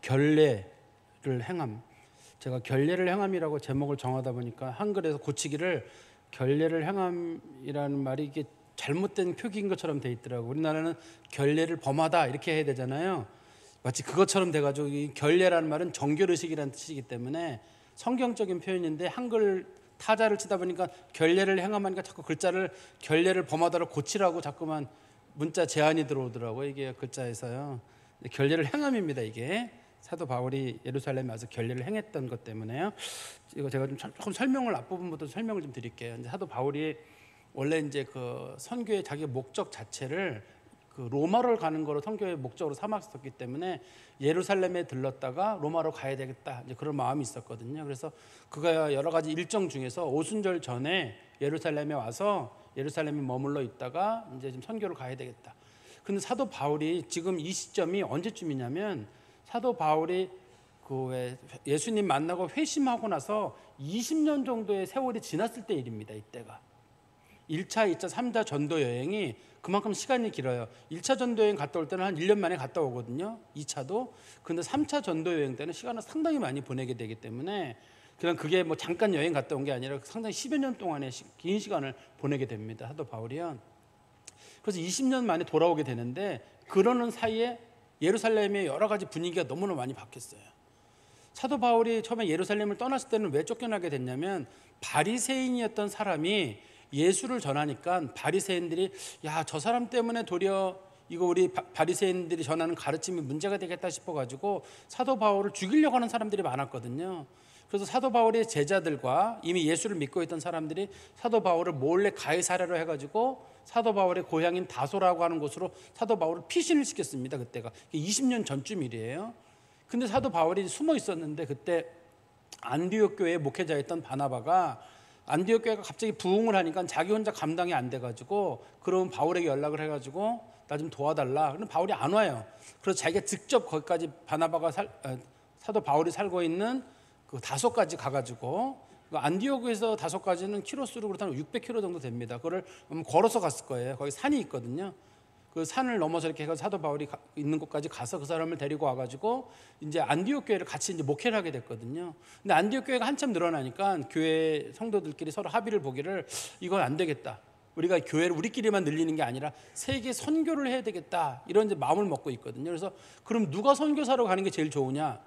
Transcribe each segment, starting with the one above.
결례를 행함. 제가 결례를 행함이라고 제목을 정하다 보니까 한글에서 고치기를 결례를 행함이라는 말이 이게 잘못된 표기인 것처럼 돼 있더라고요. 우리나라는 결례를 범하다 이렇게 해야 되잖아요. 마치 그것처럼 돼가지고 이 결례라는 말은 정결의식이라는 뜻이기 때문에 성경적인 표현인데 한글 타자를 치다 보니까 결례를 행함하니까 자꾸 글자를 결례를 범하다를 고치라고 자꾸만 문자 제한이 들어오더라고요. 이게 글자에서요. 결례를 행함입니다. 이게 사도 바울이 예루살렘에 와서 결례를 행했던 것 때문에요. 이거 제가 좀 조금 설명을 앞부분부터 설명을 좀 드릴게요. 이제 사도 바울이 원래 이제 그 선교의 자기 목적 자체를 그 로마로 가는 거로 선교의 목적으로 삼았었기 때문에 예루살렘에 들렀다가 로마로 가야 되겠다 이제 그런 마음이 있었거든요. 그래서 그가 여러 가지 일정 중에서 오순절 전에 예루살렘에 와서 예루살렘에 머물러 있다가 이제 좀 선교를 가야 되겠다. 근데 사도 바울이 지금 이 시점이 언제쯤이냐면 사도 바울이 그 예수님 만나고 회심하고 나서 20년 정도의 세월이 지났을 때 일입니다. 이때가 1차, 2차, 3차 전도 여행이 그만큼 시간이 길어요. 1차 전도 여행 갔다 올 때는 한 1년 만에 갔다 오거든요. 2차도. 근데 3차 전도 여행 때는 시간을 상당히 많이 보내게 되기 때문에 그냥 그게 뭐 잠깐 여행 갔다 온 게 아니라 상당히 10여 년 동안의 긴 시간을 보내게 됩니다. 사도 바울이요. 그래서 20년 만에 돌아오게 되는데 그러는 사이에 예루살렘의 여러 가지 분위기가 너무나 많이 바뀌었어요. 사도 바울이 처음에 예루살렘을 떠났을 때는 왜 쫓겨나게 됐냐면 바리새인이었던 사람이 예수를 전하니까 바리새인들이 야, 저 사람 때문에 도리어 이거 우리 바리새인들이 전하는 가르침이 문제가 되겠다 싶어가지고 사도 바울을 죽이려고 하는 사람들이 많았거든요. 그래서 사도 바울의 제자들과 이미 예수를 믿고 있던 사람들이 사도 바울을 몰래 가이사랴로 해가지고 사도 바울의 고향인 다소라고 하는 곳으로 사도 바울을 피신을 시켰습니다. 그때가 20년 전쯤 일이에요. 근데 사도 바울이 숨어 있었는데 그때 안디옥 교회의 목회자였던 바나바가 안디옥 교회가 갑자기 부흥을 하니까 자기 혼자 감당이 안 돼가지고 그러면 바울에게 연락을 해가지고 나 좀 도와달라. 그럼 바울이 안 와요. 그래서 자기가 직접 거기까지 바나바가 사도 바울이 살고 있는 그 다소까지 가가지고 안디옥에서 다소까지는 키로수로 그렇다면 600km 정도 됩니다. 그걸 걸어서 갔을 거예요. 거기 산이 있거든요. 그 산을 넘어서 이렇게 해서 사도 바울이 있는 곳까지 가서 그 사람을 데리고 와가지고 이제 안디옥 교회를 같이 이제 목회를 하게 됐거든요. 근데 안디옥 교회가 한참 늘어나니까 교회 성도들끼리 서로 합의를 보기를 이건 안 되겠다. 우리가 교회를 우리끼리만 늘리는 게 아니라 세계 선교를 해야 되겠다. 이런 이제 마음을 먹고 있거든요. 그래서 그럼 누가 선교사로 가는 게 제일 좋으냐?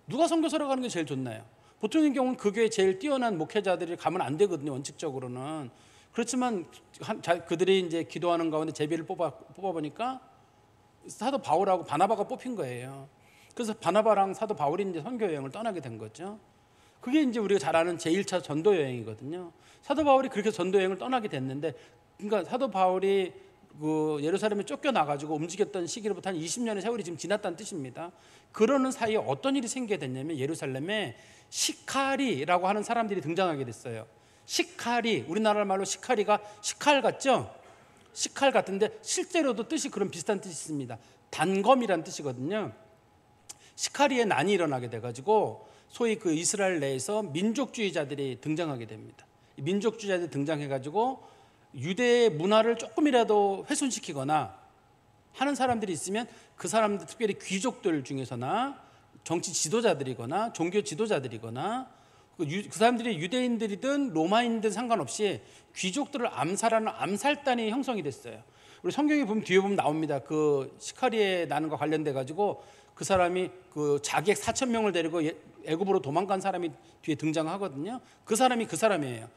누가 선교사로 가는 게 제일 좋나요? 보통의 경우는 그 교회 제일 뛰어난 목회자들이 가면 안 되거든요. 원칙적으로는. 그렇지만 그들이 이제 기도하는 가운데 제비를 뽑아보니까 사도 바울하고 바나바가 뽑힌 거예요. 그래서 바나바랑 사도 바울이 이제 선교 여행을 떠나게 된 거죠. 그게 이제 우리가 잘 아는 제1차 전도 여행이거든요. 사도 바울이 그렇게 전도 여행을 떠나게 됐는데, 그러니까 사도 바울이 그 예루살렘에 쫓겨나가지고 움직였던 시기로부터 한 20년의 세월이 지금 지났다는 뜻입니다. 그러는 사이에 어떤 일이 생기게 됐냐면 예루살렘에 시카리라고 하는 사람들이 등장하게 됐어요. 시카리, 우리나라 말로 시카리가 시칼 같죠? 시칼 같은데 실제로도 뜻이 그런 비슷한 뜻이 있습니다. 단검이란 뜻이거든요. 시카리의 난이 일어나게 돼가지고 소위 그 이스라엘 내에서 민족주의자들이 등장하게 됩니다. 민족주의자들이 등장해가지고 유대의 문화를 조금이라도 훼손시키거나 하는 사람들이 있으면 그 사람들, 특별히 귀족들 중에서나 정치 지도자들이거나 종교 지도자들이거나 그 사람들이 유대인들이든 로마인들 상관없이 귀족들을 암살하는 암살단이 형성이 됐어요. 우리 성경에 보면 뒤에 보면 나옵니다. 그 시카리에 나는과 관련돼 가지고 그 사람이 그 자객 4,000명을 데리고 애굽으로 도망간 사람이 뒤에 등장하거든요. 그 사람이 그 사람이에요.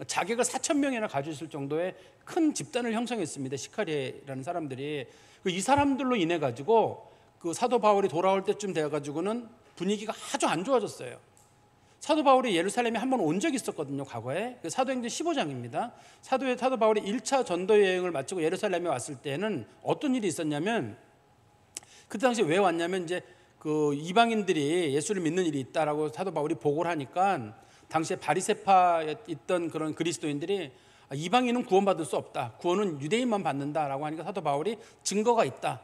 자객을 4,000명이나 가지고 있을 정도의 큰 집단을 형성했습니다. 시카리라는 사람들이. 이 사람들로 인해 가지고 그 사도 바울이 돌아올 때쯤 되어 가지고는 분위기가 아주 안 좋아졌어요. 사도 바울이 예루살렘에 한번 온 적이 있었거든요. 과거에. 사도행전 15장입니다. 사도 바울이 1차 전도 여행을 마치고 예루살렘에 왔을 때는 어떤 일이 있었냐면, 그때 당시에 왜 왔냐면 이제 그 이방인들이 예수를 믿는 일이 있다라고 사도 바울이 보고를 하니까 당시에 바리새파 있던 그런 그리스도인들이 이방인은 구원받을 수 없다. 구원은 유대인만 받는다라고 하니까 사도 바울이 증거가 있다.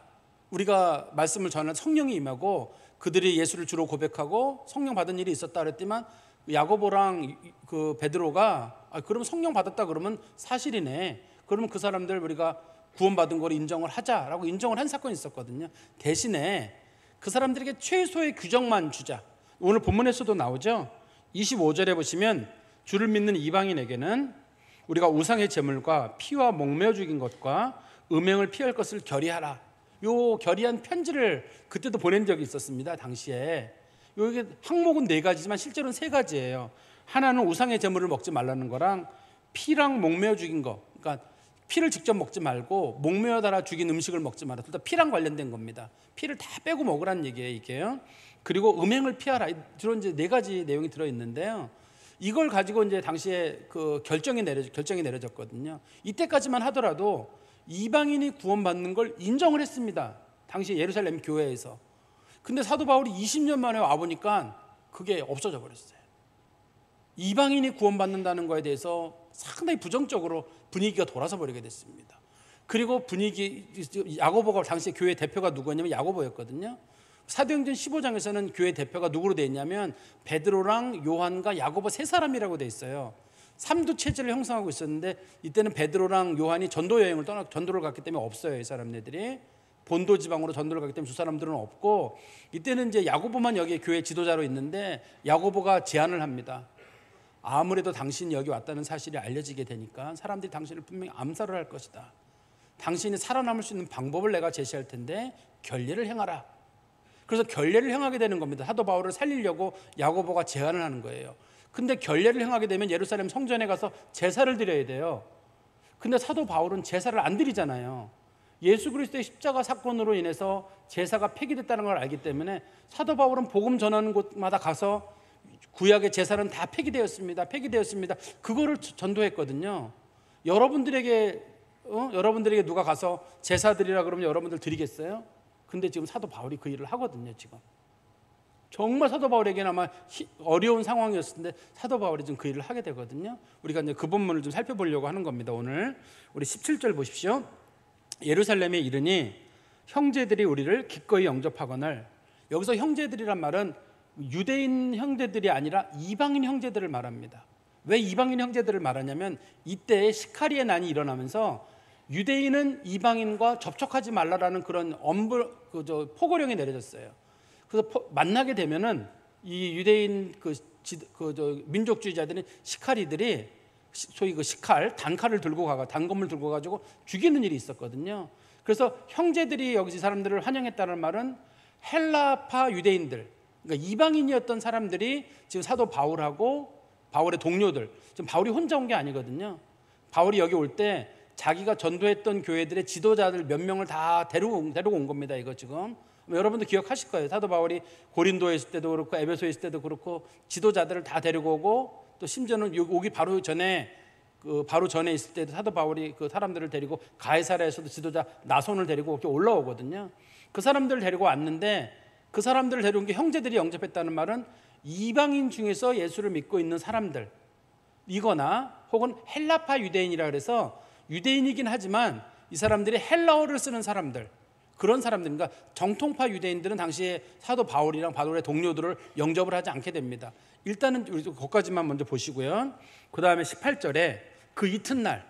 우리가 말씀을 전할 성령이 임하고 그들이 예수를 주로 고백하고 성령 받은 일이 있었다 그랬지만 야고보랑 그 베드로가 그러면 성령 받았다 그러면 사실이네. 그러면 그 사람들 우리가 구원받은 걸 인정을 하자라고 인정을 한 사건이 있었거든요. 대신에 그 사람들에게 최소의 규정만 주자. 오늘 본문에서도 나오죠. 25절에 보시면 주를 믿는 이방인에게는 우리가 우상의 제물과 피와 목매어 죽인 것과 음행을 피할 것을 결의하라. 요 결의한 편지를 그때도 보낸 적이 있었습니다. 당시에. 이게 항목은 4가지지만 실제로는 3가지예요. 하나는 우상의 제물을 먹지 말라는 거랑 피랑 목매어 죽인 거. 그러니까 피를 직접 먹지 말고 목매어 달아 죽인 음식을 먹지 마라. 둘 다 피랑 관련된 겁니다. 피를 다 빼고 먹으라는 얘기예요, 이게요. 그리고 음행을 피하라. 주로 이제 4가지 내용이 들어 있는데요. 이걸 가지고 이제 당시에 그 결정이 내려졌거든요. 이때까지만 하더라도 이방인이 구원받는 걸 인정을 했습니다. 당시 예루살렘 교회에서. 근데 사도 바울이 20년 만에 와 보니까 그게 없어져 버렸어요. 이방인이 구원받는다는 거에 대해서 상당히 부정적으로 분위기가 돌아서 버리게 됐습니다. 그리고 야고보가 당시 교회 대표가 누구였냐면 야고보였거든요. 사도행전 15장에서는 교회 대표가 누구로 되어 있냐면 베드로랑 요한과 야고보 3사람이라고 되어 있어요. 3두 체제를 형성하고 있었는데 이때는 베드로랑 요한이 전도를 갔기 때문에 없어요. 이 사람들이 본도 지방으로 전도를 갔기 때문에 두 사람들은 없고, 이때는 이제 야고보만 여기 교회 지도자로 있는데 야고보가 제안을 합니다. 아무래도 당신이 여기 왔다는 사실이 알려지게 되니까 사람들이 당신을 분명히 암살을 할 것이다. 당신이 살아남을 수 있는 방법을 내가 제시할 텐데 결례를 행하라. 그래서 결례를 행하게 되는 겁니다. 사도 바울을 살리려고 야고보가 제안을 하는 거예요. 근데 결례를 행하게 되면 예루살렘 성전에 가서 제사를 드려야 돼요. 근데 사도 바울은 제사를 안 드리잖아요. 예수 그리스도의 십자가 사건으로 인해서 제사가 폐기됐다는 걸 알기 때문에 사도 바울은 복음 전하는 곳마다 가서 구약의 제사는 다 폐기되었습니다. 그거를 전도했거든요. 여러분들에게 누가 가서 제사 드리라 그러면 여러분들 드리겠어요? 근데 지금 사도 바울이 그 일을 하거든요. 지금 정말 사도 바울에게는 아마 어려운 상황이었을 텐데 사도 바울이 지금 그 일을 하게 되거든요. 우리가 이제 그 본문을 좀 살펴보려고 하는 겁니다. 오늘 우리 17절 보십시오. 예루살렘에 이르니 형제들이 우리를 기꺼이 영접하거늘. 여기서 형제들이란 말은 유대인 형제들이 아니라 이방인 형제들을 말합니다. 왜 이방인 형제들을 말하냐면 이때 시카리의 난이 일어나면서 유대인은 이방인과 접촉하지 말라라는 그런 포고령이 내려졌어요. 그래서 만나게 되면은 이 유대인 민족주의자들은 시카리들이 소위 그 단칼을 들고 단검을 들고 가지고 죽이는 일이 있었거든요. 그래서 형제들이 여기서 이 사람들을 환영했다는 말은 헬라파 유대인들, 그러니까 이방인이었던 사람들이 지금 사도 바울하고 바울의 동료들, 지금 바울이 혼자 온 게 아니거든요. 바울이 여기 올 때 자기가 전도했던 교회들의 지도자들 몇 명을 다 데리고 온 겁니다. 이거 지금 여러분도 기억하실 거예요. 사도 바울이 고린도에 있을 때도 그렇고 에베소에 있을 때도 그렇고 지도자들을 다 데리고 오고, 또 심지어는 오기 바로 전에 있을 때도 사도 바울이 그 사람들을 데리고 가이사랴에서도 지도자 나손을 데리고 이렇게 올라오거든요. 그 사람들을 데리고 왔는데 그 사람들을 데려온 게 형제들이 영접했다는 말은 이방인 중에서 예수를 믿고 있는 사람들 이거나 혹은 헬라파 유대인이라 그래서 유대인이긴 하지만 이 사람들이 헬라어를 쓰는 사람들, 그런 사람들, 그러니까 정통파 유대인들은 당시에 사도 바울이랑 바울의 동료들을 영접을 하지 않게 됩니다. 일단은 우리 거기까지만 먼저 보시고요. 그 다음에 18절에 그 이튿날,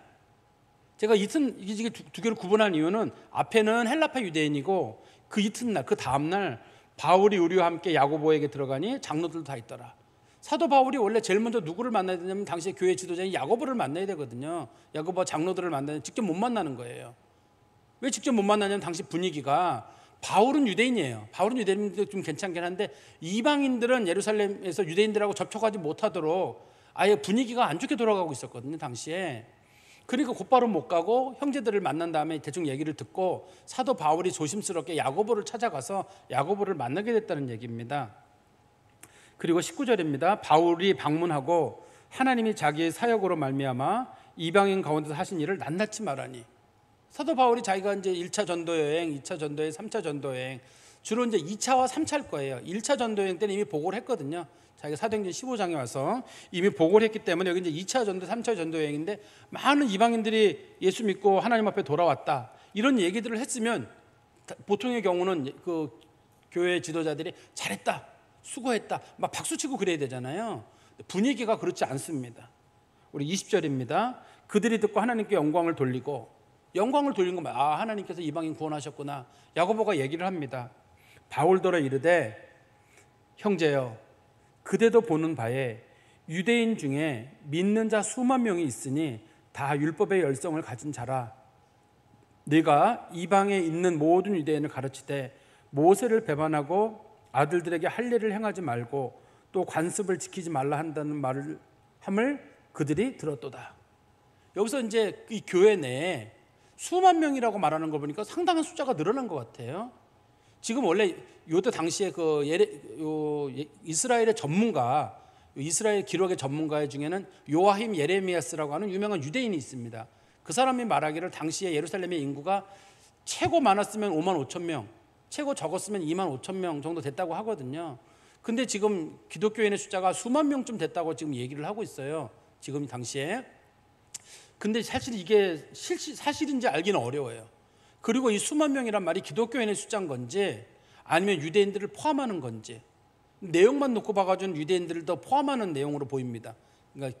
제가 이게 두 개를 구분한 이유는 앞에는 헬라파 유대인이고 그 이튿날, 그 다음날 바울이 우리와 함께 야고보에게 들어가니 장로들도 다 있더라. 사도 바울이 원래 제일 먼저 누구를 만나야 되냐면 당시에 교회 지도자인 야고보를 만나야 되거든요. 야고보와 장로들을 만나는 직접 못 만나는 거예요. 왜 직접 못 만나냐면 당시 분위기가 바울은 유대인이에요. 바울은 유대인도 좀 괜찮긴 한데 이방인들은 예루살렘에서 유대인들하고 접촉하지 못하도록 아예 분위기가 안 좋게 돌아가고 있었거든요. 당시에. 그러니까 곧바로 못 가고 형제들을 만난 다음에 대충 얘기를 듣고 사도 바울이 조심스럽게 야고보를 찾아가서 야고보를 만나게 됐다는 얘기입니다. 그리고 19절입니다. 바울이 방문하고 하나님이 자기의 사역으로 말미암아 이방인 가운데서 하신 일을 낱낱이 말하니, 사도 바울이 자기가 이제 1차 전도 여행, 2차 전도 여행, 3차 전도 여행, 주로 이제 2차와 3차일 거예요. 1차 전도 여행 때는 이미 보고를 했거든요. 자기가 사도행전 15장에 와서 이미 보고를 했기 때문에 여기 이제 2차 전도, 3차 전도 여행인데 많은 이방인들이 예수 믿고 하나님 앞에 돌아왔다, 이런 얘기들을 했으면 보통의 경우는 그 교회 지도자들이 잘했다, 수고했다, 막 박수치고 그래야 되잖아요. 분위기가 그렇지 않습니다. 우리 20절입니다. 그들이 듣고 하나님께 영광을 돌린 거, 하나님께서 이방인 구원하셨구나. 야고보가 얘기를 합니다. 바울더러 이르되 형제여 그대도 보는 바에 유대인 중에 믿는 자 수만 명이 있으니 다 율법의 열성을 가진 자라. 네가 이방에 있는 모든 유대인을 가르치되 모세를 배반하고 아들들에게 할례를 행하지 말고 또 관습을 지키지 말라 한다는 말을 함을 그들이 들었도다. 여기서 이제 이 교회 내에 수만 명이라고 말하는 거 보니까 상당한 숫자가 늘어난 것 같아요. 지금 원래 요때 당시에 이스라엘의 전문가, 이스라엘 기록의 전문가 중에는 요아힘 예레미야스라고 하는 유명한 유대인이 있습니다. 그 사람이 말하기를 당시에 예루살렘의 인구가 최고 많았으면 5만 5천 명, 최고 적었으면 2만 5천 명 정도 됐다고 하거든요. 근데 지금 기독교인의 숫자가 수만 명쯤 됐다고 지금 얘기를 하고 있어요. 지금 당시에. 근데 사실 이게 사실인지 알기는 어려워요. 그리고 이 수만 명이란 말이 기독교인의 숫자인 건지 아니면 유대인들을 포함하는 건지, 내용만 놓고 봐가지고 유대인들을 더 포함하는 내용으로 보입니다. 그러니까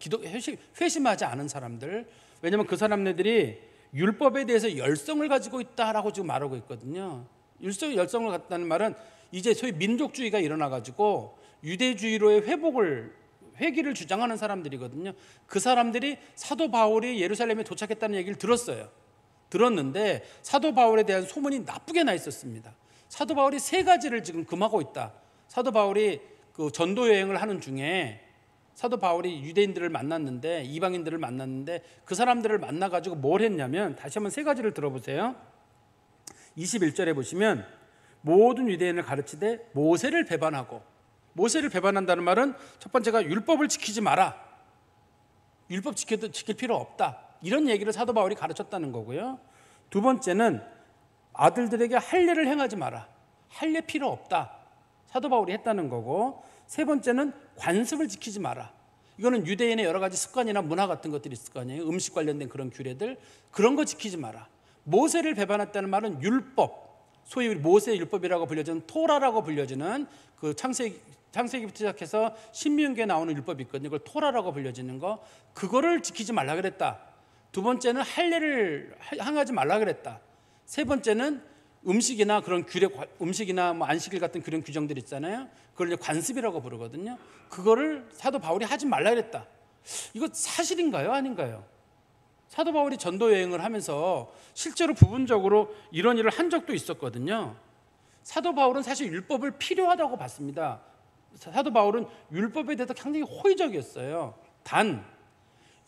회심하지 않은 사람들. 왜냐하면 그 사람들이 율법에 대해서 열성을 가지고 있다라고 지금 말하고 있거든요. 열성을 갖다는 말은 이제 소위 민족주의가 일어나가지고 유대주의로의 회기를 주장하는 사람들이거든요. 그 사람들이 사도 바울이 예루살렘에 도착했다는 얘기를 들었는데 사도 바울에 대한 소문이 나쁘게 나 있었습니다. 사도 바울이 3가지를 지금 금하고 있다. 사도 바울이 그 전도 여행을 하는 중에 사도 바울이 유대인들을 만났는데, 이방인들을 만났는데 그 사람들을 만나가지고 뭘 했냐면, 다시 한번 3가지를 들어보세요. 21절에 보시면 모든 유대인을 가르치되 모세를 배반하고, 모세를 배반한다는 말은 첫 번째가 율법을 지키지 마라, 율법 지킬 필요 없다, 이런 얘기를 사도 바울이 가르쳤다는 거고요. 두 번째는 아들들에게 할례를 행하지 마라, 할례 필요 없다, 사도 바울이 했다는 거고, 세 번째는 관습을 지키지 마라. 이거는 유대인의 여러 가지 습관이나 문화 같은 것들이 있을 거 아니에요. 음식 관련된 그런 규례들, 그런 거 지키지 마라. 모세를 배반했다는 말은 율법, 소위 모세의 율법이라고 불려지는 토라라고 불려지는 그 창세기부터 시작해서 신명기에 나오는 율법이 있거든요. 그걸 토라라고 불려지는 거, 그거를 지키지 말라 그랬다. 두 번째는 할례를 행하지 말라 그랬다. 세 번째는 음식이나 그런 규례, 음식이나 뭐 안식일 같은 그런 규정들 있잖아요. 그걸 이제 관습이라고 부르거든요. 그거를 사도 바울이 하지 말라 그랬다. 이거 사실인가요? 아닌가요? 사도 바울이 전도 여행을 하면서 실제로 부분적으로 이런 일을 한 적도 있었거든요. 사도 바울은 사실 율법을 필요하다고 봤습니다. 사도 바울은 율법에 대해서 굉장히 호의적이었어요. 단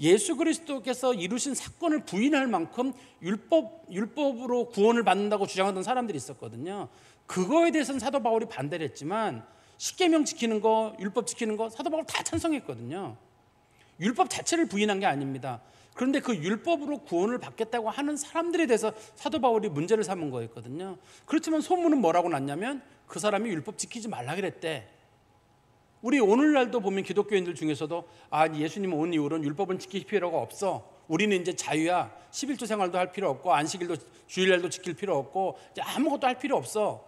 예수 그리스도께서 이루신 사건을 부인할 만큼 율법으로 구원을 받는다고 주장하던 사람들이 있었거든요. 그거에 대해서는 사도 바울이 반대를 했지만 십계명 지키는 거, 율법 지키는 거 사도 바울 다 찬성했거든요. 율법 자체를 부인한 게 아닙니다. 그런데 그 율법으로 구원을 받겠다고 하는 사람들에 대해서 사도 바울이 문제를 삼은 거였거든요. 그렇지만 소문은 뭐라고 났냐면 그 사람이 율법 지키지 말라 그랬대. 우리 오늘날도 보면 기독교인들 중에서도 예수님 온 이후로는 율법은 지킬 필요가 없어, 우리는 이제 자유야, 11조 생활도 할 필요 없고 안식일도 주일날도 지킬 필요 없고 이제 아무것도 할 필요 없어,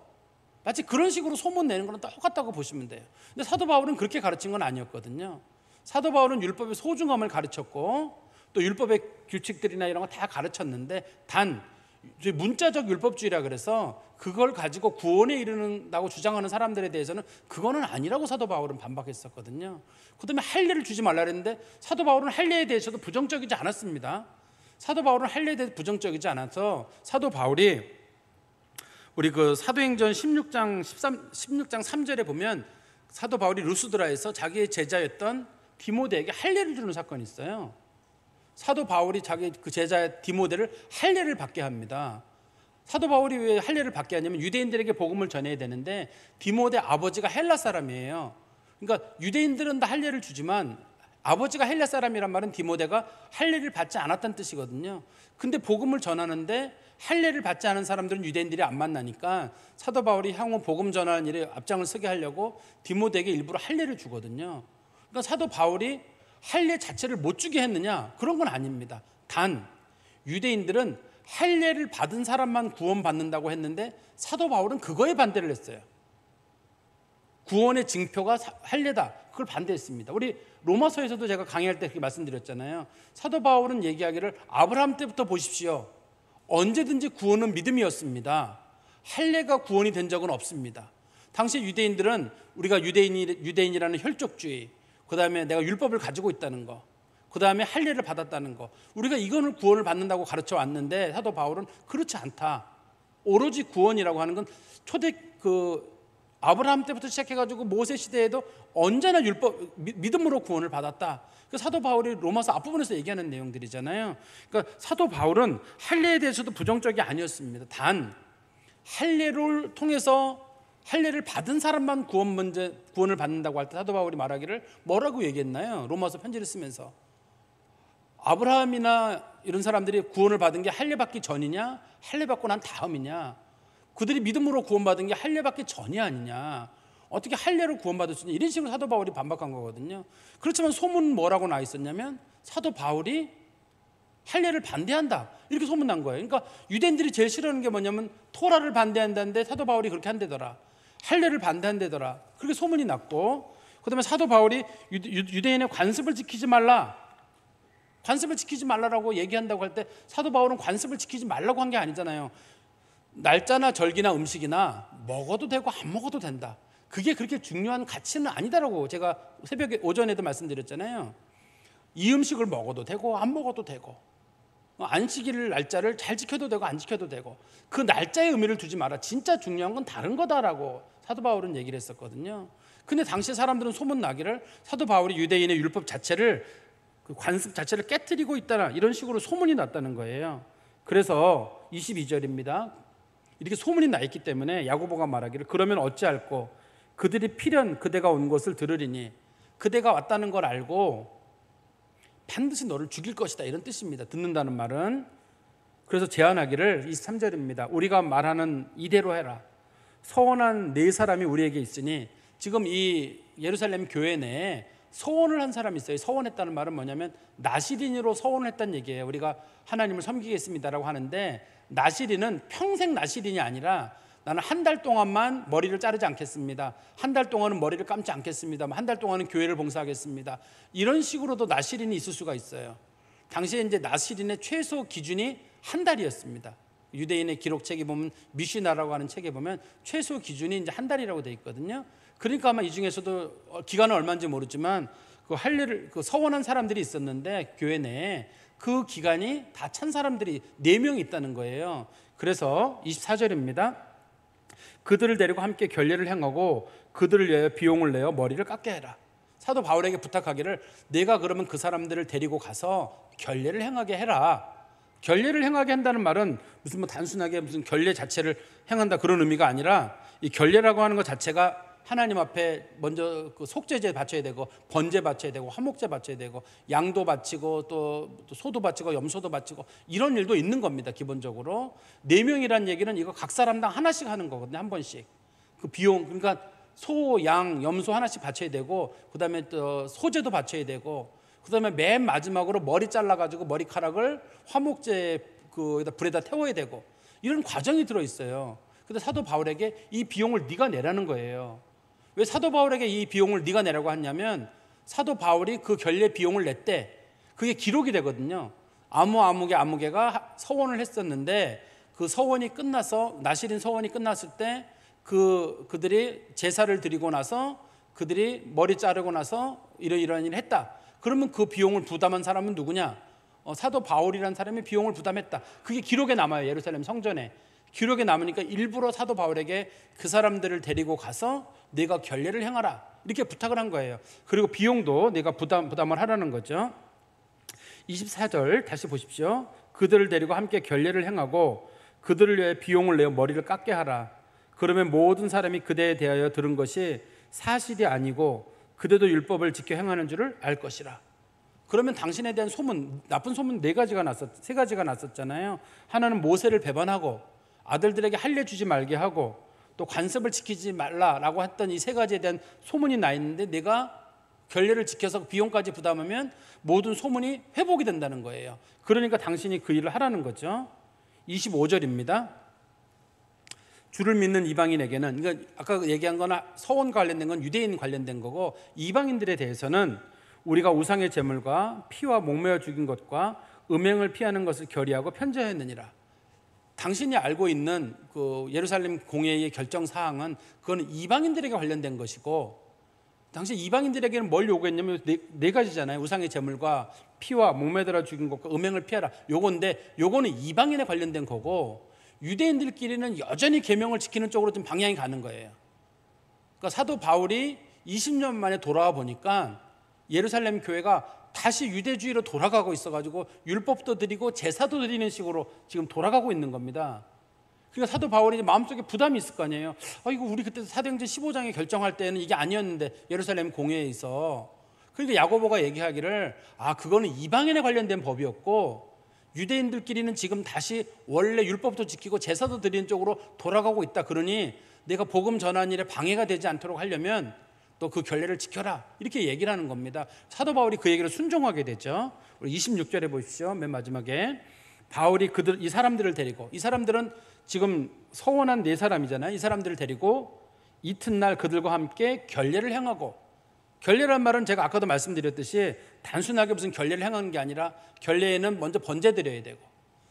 마치 그런 식으로 소문 내는 거랑 똑같다고 보시면 돼요. 근데 사도 바울은 그렇게 가르친 건 아니었거든요. 사도 바울은 율법의 소중함을 가르쳤고 또 율법의 규칙들이나 이런 거 다 가르쳤는데, 단 문자적 율법주의라 그래서 그걸 가지고 구원에 이르는다고 주장하는 사람들에 대해서는 그거는 아니라고 사도 바울은 반박했었거든요. 그다음에 할례를 주지 말라 그랬는데 사도 바울은 할례에 대해서도 부정적이지 않았습니다. 사도 바울은 할례에 대해서 부정적이지 않아서 사도 바울이 우리 그 사도행전 16장 3절에 보면 사도 바울이 루스드라에서 자기의 제자였던 디모데에게 할례를 주는 사건이 있어요. 사도 바울이 자기 그 제자 디모데를 할례를 받게 합니다. 사도 바울이 왜 할례를 받게 하냐면 유대인들에게 복음을 전해야 되는데 디모데 아버지가 헬라 사람이에요. 그러니까 유대인들은 다 할례를 주지만 아버지가 헬라 사람이란 말은 디모데가 할례를 받지 않았다는 뜻이거든요. 근데 복음을 전하는데 할례를 받지 않은 사람들은 유대인들이 안 만나니까 사도 바울이 향후 복음 전하는 일에 앞장을 서게 하려고 디모데에게 일부러 할례를 주거든요. 그러니까 사도 바울이 할례 자체를 못 주게 했느냐? 그런 건 아닙니다. 단 유대인들은 할례를 받은 사람만 구원받는다고 했는데 사도 바울은 그거에 반대를 했어요. 구원의 징표가 할례다, 그걸 반대했습니다. 우리 로마서에서도 제가 강의할 때 그렇게 말씀드렸잖아요. 사도 바울은 얘기하기를 아브라함 때부터 보십시오, 언제든지 구원은 믿음이었습니다. 할례가 구원이 된 적은 없습니다. 당시 유대인들은 우리가 유대인이라는 혈족주의, 그 다음에 내가 율법을 가지고 있다는 거, 그 다음에 할례를 받았다는 거, 우리가 이거는 구원을 받는다고 가르쳐 왔는데 사도 바울은 그렇지 않다. 오로지 구원이라고 하는 건 초대 아브라함 때부터 시작해가지고 모세 시대에도 언제나 율법 믿음으로 구원을 받았다. 그 사도 바울이 로마서 앞부분에서 얘기하는 내용들이잖아요. 그러니까 사도 바울은 할례에 대해서도 부정적이 아니었습니다. 단 할례를 통해서 할례를 받은 사람만 구원을 받는다고 할 때 사도 바울이 말하기를 뭐라고 얘기했나요? 로마서 편지를 쓰면서 아브라함이나 이런 사람들이 구원을 받은 게 할례 받기 전이냐, 할례 받고 난 다음이냐, 그들이 믿음으로 구원받은 게 할례 받기 전이 아니냐, 어떻게 할례로 구원받을 수 있냐, 이런 식으로 사도 바울이 반박한 거거든요. 그렇지만 소문은 뭐라고 나 있었냐면 사도 바울이 할례를 반대한다, 이렇게 소문난 거예요. 그러니까 유대인들이 제일 싫어하는 게 뭐냐면 토라를 반대한다는데 사도 바울이 그렇게 한대더라, 할례를 반대한대더라, 그렇게 소문이 났고, 그다음에 사도 바울이 유대인의 관습을 지키지 말라라고 얘기한다고 할 때 사도 바울은 관습을 지키지 말라고 한 게 아니잖아요. 날짜나 절기나 음식이나 먹어도 되고 안 먹어도 된다, 그게 그렇게 중요한 가치는 아니다라고 제가 새벽에 오전에도 말씀드렸잖아요. 이 음식을 먹어도 되고 안 먹어도 되고, 안식일 날짜를 잘 지켜도 되고 안 지켜도 되고, 그 날짜의 의미를 두지 마라, 진짜 중요한 건 다른 거다라고 사도 바울은 얘기를 했었거든요. 근데 당시 사람들은 소문나기를 사도 바울이 유대인의 율법 자체를, 그 관습 자체를 깨트리고 있다나 이런 식으로 소문이 났다는 거예요. 그래서 22절입니다. 이렇게 소문이 나 있기 때문에 야고보가 말하기를 그러면 어찌할꼬 그들이 필연 그대가 온 것을 들으리니, 그대가 왔다는 걸 알고 반드시 너를 죽일 것이다, 이런 뜻입니다. 듣는다는 말은. 그래서 제안하기를 23절입니다. 우리가 말하는 이대로 해라. 서원한 네 사람이 우리에게 있으니, 지금 이 예루살렘 교회 내에 서원을 한 사람이 있어요. 서원했다는 말은 뭐냐면 나시린으로 서원을 했다는 얘기예요. 우리가 하나님을 섬기겠습니다라고 하는데, 나시린은 평생 나시린이 아니라 나는 한 달 동안만 머리를 자르지 않겠습니다, 한 달 동안은 머리를 감지 않겠습니다, 한 달 동안은 교회를 봉사하겠습니다, 이런 식으로도 나시린이 있을 수가 있어요. 당시에 이제 나시린의 최소 기준이 한 달이었습니다. 유대인의 기록책에 보면 미시나라고 하는 책에 보면 최소 기준이 이제 한 달이라고 돼 있거든요. 그러니까 아마 이 중에서도 기간은 얼마인지 모르지만 그 할례를 서원한 사람들이 있었는데 교회 내에 그 기간이 다 찬 사람들이 4명이 있다는 거예요. 그래서 24절입니다. 그들을 데리고 함께 결례를 행하고 그들을 위하여 비용을 내어 머리를 깎게 해라. 사도 바울에게 부탁하기를 내가 그러면 그 사람들을 데리고 가서 결례를 행하게 해라. 결례를 행하게 한다는 말은 무슨 단순하게 무슨 결례 자체를 행한다 그런 의미가 아니라, 이 결례라고 하는 것 자체가 하나님 앞에 먼저 그 속죄제 바쳐야 되고 번제 바쳐야 되고 화목제 바쳐야 되고 양도 바치고 또 소도 바치고 염소도 바치고 이런 일도 있는 겁니다. 기본적으로 4명이란 얘기는 이거 각 사람당 하나씩 하는 거거든요. 한 번씩 그 비용, 그러니까 소, 양, 염소 하나씩 바쳐야 되고, 그 다음에 또 소제도 바쳐야 되고, 그 다음에 맨 마지막으로 머리 잘라가지고 머리카락을 화목제 그 불에다 태워야 되고, 이런 과정이 들어있어요. 근데 사도 바울에게 이 비용을 네가 내라는 거예요. 왜 사도 바울에게 이 비용을 네가 내라고 하냐면, 사도 바울이 그 결례 비용을 냈대. 그게 기록이 되거든요. 아무개가 서원을 했었는데 그 서원이 끝나서, 나시린 서원이 끝났을 때 그들이 제사를 드리고 나서 그들이 머리 자르고 나서 이러이러한 일을 했다. 그러면 그 비용을 부담한 사람은 누구냐? 사도 바울이라는 사람이 비용을 부담했다. 그게 기록에 남아요. 예루살렘 성전에 기록에 남으니까 일부러 사도 바울에게 그 사람들을 데리고 가서 네가 결례를 행하라 이렇게 부탁을 한 거예요. 그리고 비용도 네가 부담을 하라는 거죠. 24절 다시 보십시오. 그들을 데리고 함께 결례를 행하고 그들을 위해 비용을 내어 머리를 깎게 하라. 그러면 모든 사람이 그대에 대하여 들은 것이 사실이 아니고 그대도 율법을 지켜 행하는 줄을 알 것이라. 그러면 당신에 대한 소문, 나쁜 소문 3가지가 났었잖아요. 하나는 모세를 배반하고 아들들에게 할례 주지 말게 하고 또 관습을 지키지 말라라고 했던 이 3가지에 대한 소문이 나 있는데, 내가 결례를 지켜서 비용까지 부담하면 모든 소문이 회복이 된다는 거예요. 그러니까 당신이 그 일을 하라는 거죠. 25절입니다. 주를 믿는 이방인에게는, 그러니까 아까 얘기한 거나 서원 관련된 건 유대인 관련된 거고, 이방인들에 대해서는 우리가 우상의 제물과 피와 목매어 죽인 것과 음행을 피하는 것을 결의하고 편지하였느니라. 당신이 알고 있는 그 예루살렘 공회의 결정 사항은 그건 이방인들에게 관련된 것이고, 당시 이방인들에게는 뭘 요구했냐면 네 가지잖아요. 우상의 제물과 피와 목매달아 죽인 것과 음행을 피하라. 요건데 요거는 이방인에 관련된 거고, 유대인들끼리는 여전히 계명을 지키는 쪽으로 좀 방향이 가는 거예요. 그러니까 사도 바울이 20년 만에 돌아와 보니까 예루살렘 교회가 다시 유대주의로 돌아가고 있어가지고 율법도 드리고 제사도 드리는 식으로 지금 돌아가고 있는 겁니다. 그러니까 사도 바울이 마음속에 부담이 있을 거 아니에요. 이거 우리 그때 사도행전 15장에 결정할 때는 이게 아니었는데, 예루살렘 공회에 있어. 그러니까 야고보가 얘기하기를 그거는 이방인에 관련된 법이었고, 유대인들끼리는 지금 다시 원래 율법도 지키고 제사도 드리는 쪽으로 돌아가고 있다. 그러니 내가 복음 전하는 일에 방해가 되지 않도록 하려면 또 그 결례를 지켜라, 이렇게 얘기를 하는 겁니다. 사도 바울이 그 얘기를 순종하게 되죠. 우리 26절에 보십시오. 맨 마지막에 바울이 이 사람들을 데리고, 이 사람들은 지금 서원한 네 사람이잖아요. 이 사람들을 데리고 이튿날 그들과 함께 결례를 행하고, 결례란 말은 제가 아까도 말씀드렸듯이 단순하게 무슨 결례를 행하는 게 아니라, 결례에는 먼저 번제 드려야 되고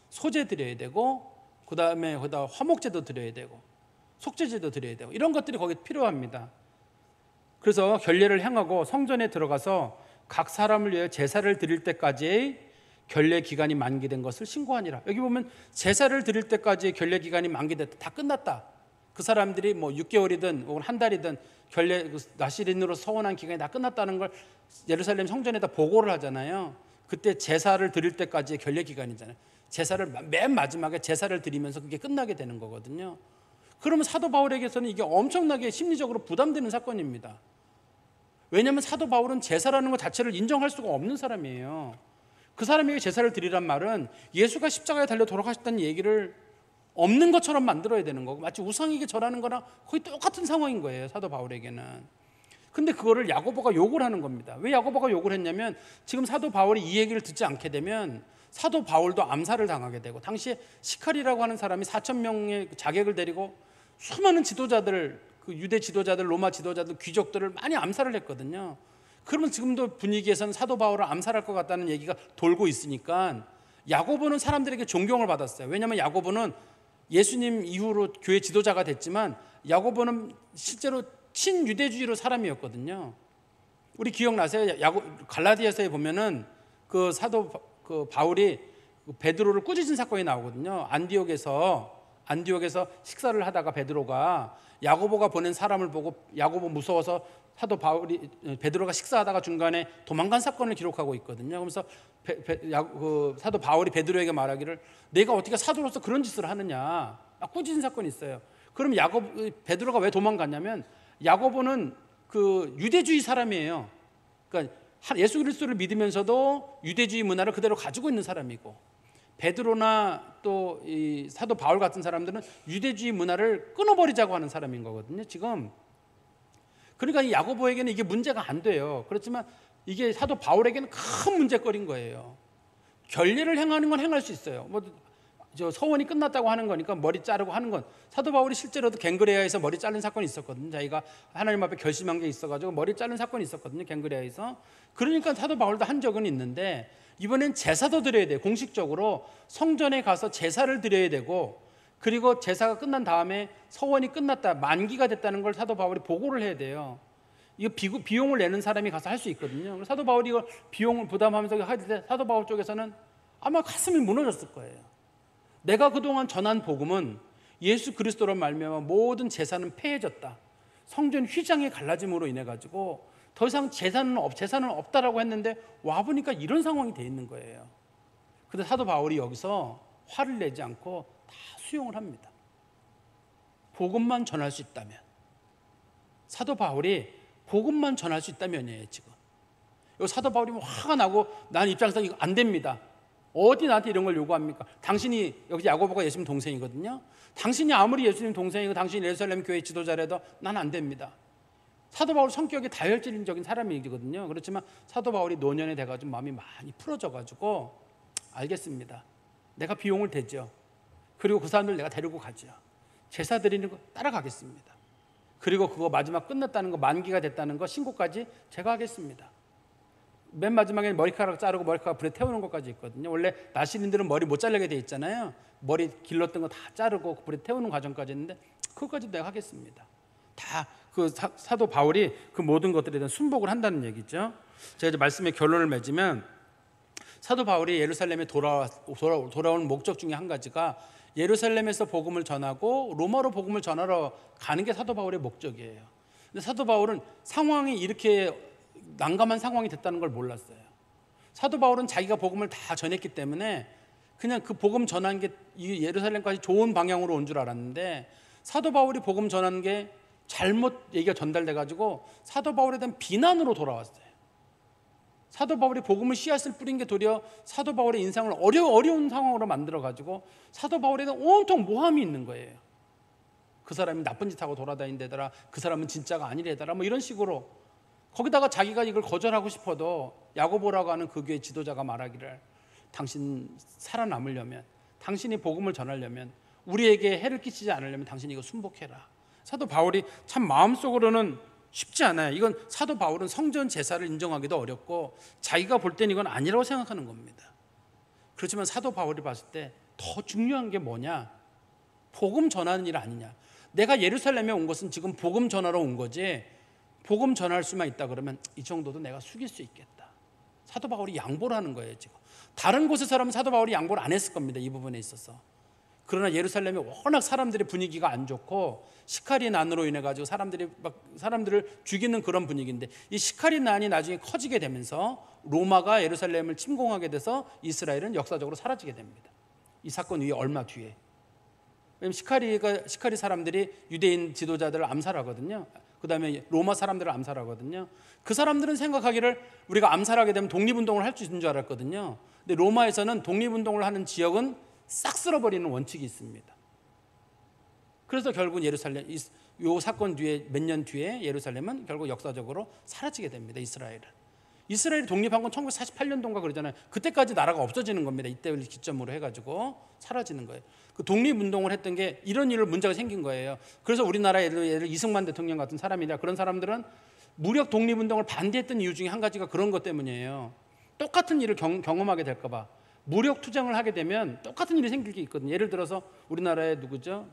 소제 드려야 되고, 그다음에 화목제도 드려야 되고 속죄제도 드려야 되고, 이런 것들이 거기에 필요합니다. 그래서 결례를 행하고 성전에 들어가서 각 사람을 위해 제사를 드릴 때까지의 결례 기간이 만기된 것을 신고하니라. 여기 보면 제사를 드릴 때까지의 결례 기간이 만기됐다, 다 끝났다. 그 사람들이 뭐 6개월이든 혹은 한 달이든 결례 나시린으로 서원한 기간이 다 끝났다는 걸 예루살렘 성전에다 보고를 하잖아요. 그때 제사를 드릴 때까지의 결례 기간이잖아요. 제사를 맨 마지막에 제사를 드리면서 그게 끝나게 되는 거거든요. 그러면 사도 바울에게서는 이게 엄청나게 심리적으로 부담되는 사건입니다. 왜냐하면 사도 바울은 제사라는 것 자체를 인정할 수가 없는 사람이에요. 그 사람에게 제사를 드리란 말은 예수가 십자가에 달려 돌아가셨다는 얘기를 없는 것처럼 만들어야 되는 거고, 마치 우상에게 절하는 거랑 거의 똑같은 상황인 거예요, 사도 바울에게는. 근데 그거를 야고보가 욕을 하는 겁니다. 왜 야고보가 욕을 했냐면, 지금 사도 바울이 이 얘기를 듣지 않게 되면 사도 바울도 암살을 당하게 되고, 당시에 시칼이라고 하는 사람이 4,000명의 자객을 데리고 수많은 지도자들, 그 유대 지도자들, 로마 지도자들, 귀족들을 많이 암살을 했거든요. 그러면 지금도 분위기에서는 사도 바울을 암살할 것 같다는 얘기가 돌고 있으니까 야고보는 사람들에게 존경을 받았어요. 왜냐하면 야고보는 예수님 이후로 교회 지도자가 됐지만 야고보는 실제로 친유대주의로 사람이었거든요. 우리 기억나세요? 갈라디아서에 보면은 그 사도 바울이 베드로를 꾸짖은 사건이 나오거든요. 안디옥에서 식사를 하다가 베드로가 야고보가 보낸 사람을 보고 야고보 무서워서 베드로가 식사하다가 중간에 도망간 사건을 기록하고 있거든요. 그러면서 사도 바울이 베드로에게 말하기를, 내가 어떻게 사도로서 그런 짓을 하느냐, 꾸짖은 사건이 있어요. 그럼 베드로가 왜 도망갔냐면, 야고보는 그 유대주의 사람이에요. 그러니까 예수 그리스도를 믿으면서도 유대주의 문화를 그대로 가지고 있는 사람이고, 베드로나 또 이 사도 바울 같은 사람들은 유대주의 문화를 끊어버리자고 하는 사람인 거거든요, 지금. 그러니까 이 야고보에게는 이게 문제가 안 돼요. 그렇지만 이게 사도 바울에게는 큰 문제거리인 거예요. 결례를 행하는 건 행할 수 있어요. 서원이 끝났다고 하는 거니까 머리 자르고 하는 건, 사도 바울이 실제로도 갱그레아에서 머리 자른 사건이 있었거든요. 자기가 하나님 앞에 결심한 게 있어가지고 머리 자른 사건이 있었거든요, 갱그레아에서. 그러니까 사도 바울도 한 적은 있는데, 이번엔 제사도 드려야 돼요. 공식적으로 성전에 가서 제사를 드려야 되고, 그리고 제사가 끝난 다음에 서원이 끝났다, 만기가 됐다는 걸 사도 바울이 보고를 해야 돼요. 이거 비용을 내는 사람이 가서 할 수 있거든요. 사도 바울이 이걸 비용을 부담하면서 할 때 사도 바울 쪽에서는 아마 가슴이 무너졌을 거예요. 내가 그동안 전한 복음은 예수 그리스도로 말미암아 모든 제사는 폐해졌다, 성전 휘장이 갈라짐으로 인해 가지고 더 이상 제사는 없다라고 했는데 와 보니까 이런 상황이 돼 있는 거예요. 근데 사도 바울이 여기서 화를 내지 않고 다 수용을 합니다. 복음만 전할 수 있다면, 사도 바울이 복음만 전할 수 있다면이에요. 지금 여기 사도 바울이 화가 나고, 나는 입장에서 이거 안 됩니다. 어디 나한테 이런 걸 요구합니까? 당신이, 여기 야고보가 예수님 동생이거든요. 당신이 아무리 예수님 동생이고 당신이 예루살렘 교회 지도자라도 난 안 됩니다. 사도 바울 성격이 다혈질적인 사람이거든요. 그렇지만 사도 바울이 노년에 돼가지고 마음이 많이 풀어져가지고, 알겠습니다, 내가 비용을 대죠. 그리고 그 사람들 내가 데리고 가죠. 제사 드리는 거 따라가겠습니다. 그리고 그거 마지막 끝났다는 거, 만기가 됐다는 거 신고까지 제가 하겠습니다. 맨 마지막에 머리카락 자르고 머리카락 불에 태우는 것까지 있거든요. 원래 나시린들은 머리 못 자르게 돼 있잖아요. 머리 길렀던 거 다 자르고 불에 태우는 과정까지 했는데 그것까지 내가 하겠습니다. 다 그 사도 바울이 그 모든 것들에 대한 순복을 한다는 얘기죠. 제가 이제 말씀의 결론을 맺으면 사도 바울이 예루살렘에 돌아온 목적 중에 한 가지가 예루살렘에서 복음을 전하고 로마로 복음을 전하러 가는 게 사도 바울의 목적이에요. 근데 사도 바울은 상황이 이렇게 난감한 상황이 됐다는 걸 몰랐어요. 사도 바울은 자기가 복음을 다 전했기 때문에 그냥 그 복음 전한 게 예루살렘까지 좋은 방향으로 온 줄 알았는데 사도 바울이 복음 전한 게 잘못 얘기가 전달돼 가지고 사도 바울에 대한 비난으로 돌아왔어요. 사도 바울이 복음을 씨앗을 뿌린 게 도리어 사도 바울의 인생을 어려운 상황으로 만들어 가지고 사도 바울에 대한 온통 모함이 있는 거예요. 그 사람이 나쁜 짓 하고 돌아다닌다더라, 그 사람은 진짜가 아니래더라, 뭐 이런 식으로. 거기다가 자기가 이걸 거절하고 싶어도 야고보라고 하는 그 교회 지도자가 말하기를 당신 살아남으려면, 당신이 복음을 전하려면, 우리에게 해를 끼치지 않으려면 당신이 이거 순복해라. 사도 바울이 참 마음속으로는 쉽지 않아요. 이건 사도 바울은 성전 제사를 인정하기도 어렵고 자기가 볼 땐 이건 아니라고 생각하는 겁니다. 그렇지만 사도 바울이 봤을 때 더 중요한 게 뭐냐? 복음 전하는 일 아니냐? 내가 예루살렘에 온 것은 지금 복음 전하러 온 거지, 복음 전할 수만 있다 그러면 이 정도도 내가 숙일 수 있겠다. 사도 바울이 양보를 하는 거예요. 지금 다른 곳에서라면 사도 바울이 양보를 안 했을 겁니다. 이 부분에 있어서. 그러나 예루살렘에 워낙 사람들의 분위기가 안 좋고 시카리 난으로 인해 가지고 사람들을 죽이는 그런 분위기인데, 이 시카리 난이 나중에 커지게 되면서 로마가 예루살렘을 침공하게 돼서 이스라엘은 역사적으로 사라지게 됩니다. 이 사건 위에 얼마 뒤에. 왜냐면 시카리 사람들이 유대인 지도자들을 암살하거든요. 그 다음에 로마 사람들을 암살하거든요. 그 사람들은 생각하기를 우리가 암살하게 되면 독립운동을 할 수 있는 줄 알았거든요. 근데 로마에서는 독립운동을 하는 지역은 싹 쓸어버리는 원칙이 있습니다. 그래서 결국 예루살렘, 이 사건 뒤에 몇 년 뒤에 예루살렘은 결국 역사적으로 사라지게 됩니다. 이스라엘이 독립한 건 1948년도인가 그러잖아요. 그때까지 나라가 없어지는 겁니다. 이때를 기점으로 해가지고 사라지는 거예요. 그 독립운동을 했던 게 이런 일로 문제가 생긴 거예요. 그래서 우리나라 예를 이승만 대통령 같은 사람이나 그런 사람들은 무력 독립운동을 반대했던 이유 중에 한 가지가 그런 것 때문이에요. 똑같은 일을 경험하게 될까 봐. 무력 투쟁을 하게 되면 똑같은 일이 생길 게 있거든요. 예를 들어서 우리나라의 누구죠?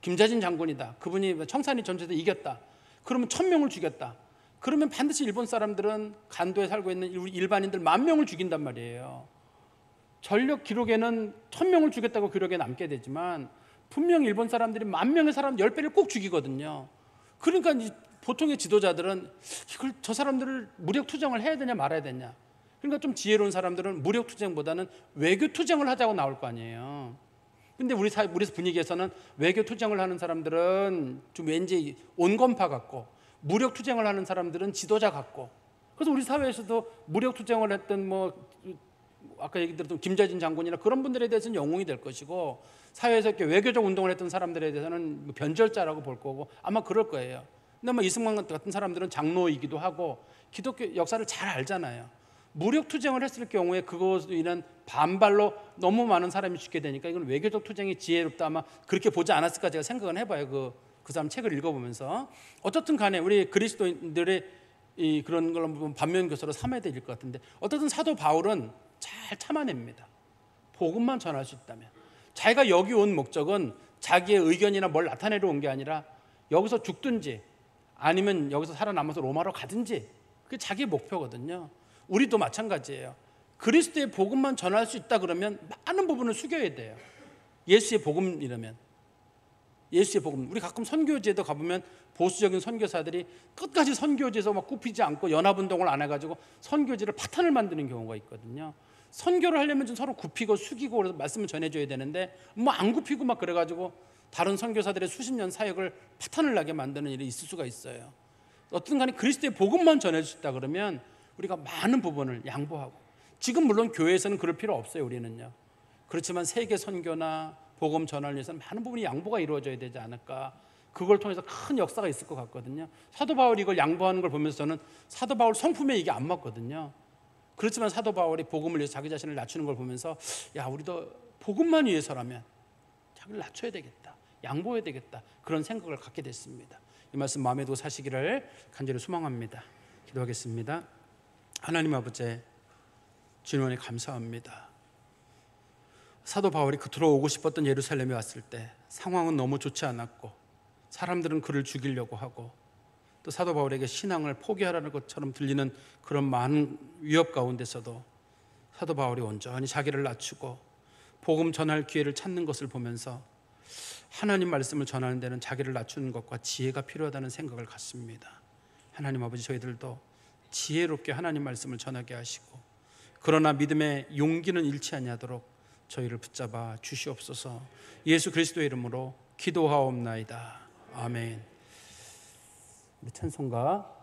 김자진 장군이다. 그분이 청산리 전투에서 이겼다. 그러면 1000명을 죽였다. 그러면 반드시 일본 사람들은 간도에 살고 있는 일반인들 10,000명을 죽인단 말이에요. 전력 기록에는 1000명을 죽였다고 기록에 남게 되지만 분명히 일본 사람들이 10,000명의 사람 10배를 꼭 죽이거든요. 그러니까 보통의 지도자들은 저 사람들을 무력 투쟁을 해야 되냐 말아야 되냐. 그러니까 좀 지혜로운 사람들은 무력 투쟁보다는 외교 투쟁을 하자고 나올 거 아니에요. 근데 우리 분위기에서는 외교 투쟁을 하는 사람들은 좀 왠지 온건파 같고, 무력 투쟁을 하는 사람들은 지도자 같고. 그래서 우리 사회에서도 무력 투쟁을 했던 아까 얘기 들었던 김자진 장군이나 그런 분들에 대해서는 영웅이 될 것이고, 사회에서 이렇게 외교적 운동을 했던 사람들에 대해서는 변절자라고 볼 거고 아마 그럴 거예요. 근데 이승만 같은 사람들은 장로이기도 하고 기독교 역사를 잘 알잖아요. 무력 투쟁을 했을 경우에 그것으로 인한 반발로 너무 많은 사람이 죽게 되니까 이건 외교적 투쟁이 지혜롭다, 아마 그렇게 보지 않았을까 제가 생각은 해봐요. 그 사람 책을 읽어보면서. 어떻든 간에 우리 그리스도인들의 그런 걸 보면 반면교사로 삼아야 될 것 같은데, 어떻든 사도 바울은 잘 참아냅니다. 복음만 전할 수 있다면. 자기가 여기 온 목적은 자기의 의견이나 뭘 나타내러 온 게 아니라 여기서 죽든지 아니면 여기서 살아남아서 로마로 가든지, 그게 자기의 목표거든요. 우리도 마찬가지예요. 그리스도의 복음만 전할 수 있다 그러면 많은 부분을 숙여야 돼요. 예수의 복음이라면. 예수의 복음. 우리 가끔 선교지에도 가보면 보수적인 선교사들이 끝까지 선교지에서 막 굽히지 않고 연합운동을 안 해가지고 선교지를 파탄을 만드는 경우가 있거든요. 선교를 하려면 좀 서로 굽히고 숙이고 그래서 말씀을 전해줘야 되는데 안 굽히고 막 그래가지고 다른 선교사들의 수십 년 사역을 파탄을 나게 만드는 일이 있을 수가 있어요. 어떤 간에 그리스도의 복음만 전해줄 수 있다 그러면 우리가 많은 부분을 양보하고, 지금 물론 교회에서는 그럴 필요 없어요. 우리는요. 그렇지만 세계 선교나 복음 전환을 위해서는 많은 부분이 양보가 이루어져야 되지 않을까. 그걸 통해서 큰 역사가 있을 것 같거든요. 사도 바울이 이걸 양보하는 걸 보면서 저는 사도 바울 성품에 이게 안 맞거든요. 그렇지만 사도 바울이 복음을 위해서 자기 자신을 낮추는 걸 보면서 야, 우리도 복음만 위해서라면 자기를 낮춰야 되겠다, 양보해야 되겠다, 그런 생각을 갖게 됐습니다. 이 말씀 마음에 두고 사시기를 간절히 소망합니다. 기도하겠습니다. 하나님 아버지, 주님 안에 감사합니다. 사도 바울이 그토록 오고 싶었던 예루살렘에 왔을 때 상황은 너무 좋지 않았고 사람들은 그를 죽이려고 하고 또 사도 바울에게 신앙을 포기하라는 것처럼 들리는 그런 많은 위협 가운데서도 사도 바울이 온전히 자기를 낮추고 복음 전할 기회를 찾는 것을 보면서 하나님 말씀을 전하는 데는 자기를 낮추는 것과 지혜가 필요하다는 생각을 갖습니다. 하나님 아버지, 저희들도 지혜롭게 하나님 말씀을 전하게 하시고 그러나 믿음의 용기는 잃지 아니하도록 저희를 붙잡아 주시옵소서. 예수 그리스도의 이름으로 기도하옵나이다. 아멘. 우리 찬송가